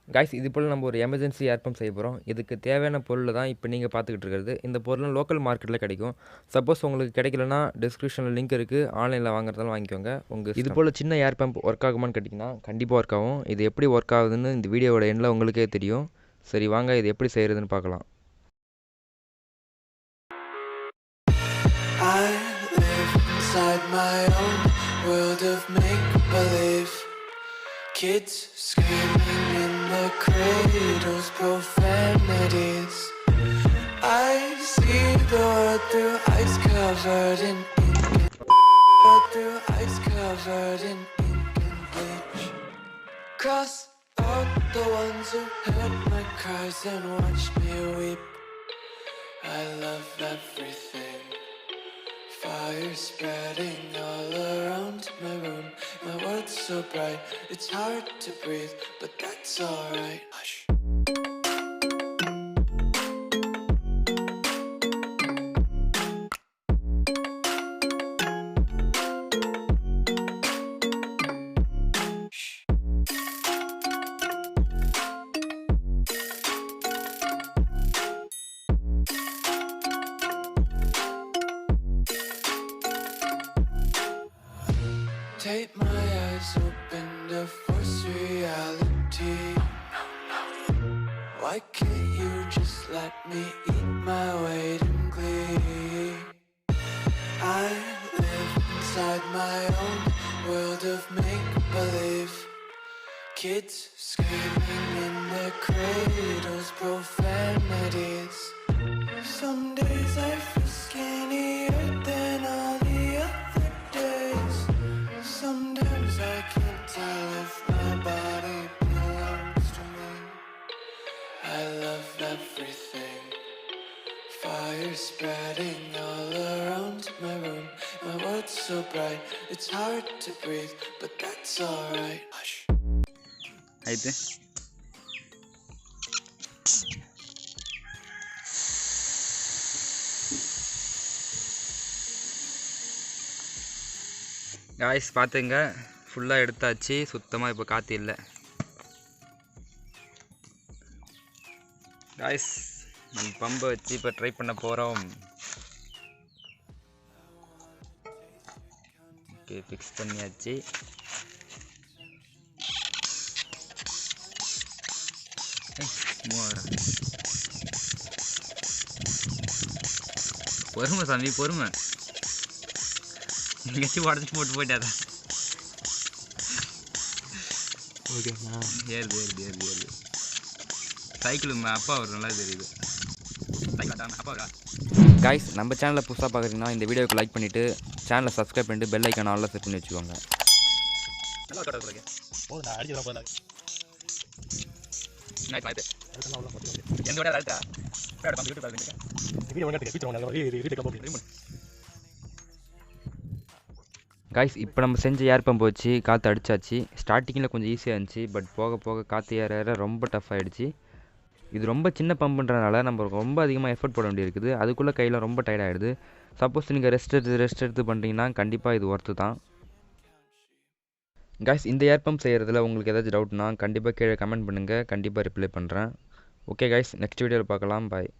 Guys இது போல் நம்ம ஒரு எமர்ஜென்சி ஏர் பம்ப் செய்ய போகிறோம். இதுக்கு தேவையான பொருள் தான் இப்போ நீங்கள் பார்த்துக்கிட்டு இருக்கிறது. இந்த பொருள் லோக்கல் மார்க்கெட்டில் கிடைக்கும். சப்போஸ் உங்களுக்கு கிடைக்கலனா டிஸ்கிரிப்ஷனில் லிங்க் இருக்குது, ஆன்லைனில் வாங்குறதாலும் வாங்கிக்கோங்க. இது போல் சின்ன ஏர் பம்ப் ஒர்க் ஆகுமான்னு கேட்டிங்கன்னா கண்டிப்பாக ஒர்க் ஆகும். இது எப்படி ஒர்க் ஆகுதுன்னு இந்த வீடியோவோட எண்டில் உங்களுக்கே தெரியும். சரி வாங்க இது எப்படி செய்கிறதுன்னு பார்க்கலாம். I live inside my own world of make-believe. Kids screaming in the cradles, profanities. I see the world through ice covered in ink, through ice covered in ink and bleach. Cross out the ones who heard my cries and watched me weep. I love everything. Fire spreading all around my room. My world's so bright, it's hard to breathe, but that's alright. Hush. Take my eyes open to force reality. Why can't you just let me eat my weight in glee? I live inside my own world of make-believe. Kids screaming in their cradles, profanities. Some days I feel skinnier than all the other days. Sometimes I can't tell if my body belongs to me. I love everything. Fire spreading all around my room. My world's so bright, it's hard to breathe, but that's alright. Hush. అయితే guys பார்த்துங்க, ஃபுல்லாக எடுத்தாச்சு. சுத்தமாக இப்போ காற்று இல்லை guys. நம்ம பம்பை வச்சு இப்போ ட்ரை பண்ண போகிறோம். ஓகே, ஃபிக்ஸ் பண்ணியாச்சு. பொறுமை சாமி, பொறுமை. எங்கேயாச்சும் உடஞ்சி போட்டு போயிட்டாதா? ஓகேண்ணா. ஏறுது ஏறுது ஏறுது ஏறுது. சைக்கிள் அப்பா அவர் நல்லா தெரியுது. அப்பா காய்ஸ், நம்ம சேனலை புதுசாக பார்க்குறீங்கன்னா இந்த வீடியோவுக்கு லைக் பண்ணிவிட்டு சேனலை சப்ஸ்கிரைப் பண்ணிட்டு பெல் ஐக்கான் ஆல்ல செட் பண்ணி வச்சுக்கோங்க. காய்ஸ், இப்போ நம்ம செஞ்ச ஏர் பம்ப் வச்சு காற்று அடித்தாச்சு. ஸ்டார்டிங்கில் கொஞ்சம் ஈஸியாக இருந்துச்சு, பட் போக போக காற்று ஏற ஏற ரொம்ப டஃப் ஆகிடுச்சு. இது ரொம்ப சின்ன பம்புன்றனால நம்ம ரொம்ப அதிகமாக எஃபர்ட் போட வேண்டியிருக்குது. அதுக்குள்ளே கையில் ரொம்ப டயர்ட் ஆகிடுது. சப்போஸ் நீங்கள் ரெஸ்ட் எடுத்து பண்ணுறீங்கன்னா கண்டிப்பாக இது ஒர்த்து தான். காய்ஸ், இந்த ஏர் பம்ப் செய்கிறதுல உங்களுக்கு ஏதாச்சும் டவுட்னா கண்டிப்பாக கீழே கமெண்ட் பண்ணுங்கள், கண்டிப்பாக ரிப்ளை பண்ணுறேன். ஓகே காய்ஸ், நெக்ஸ்ட் வீடியோவில் பார்க்கலாம். பாய்.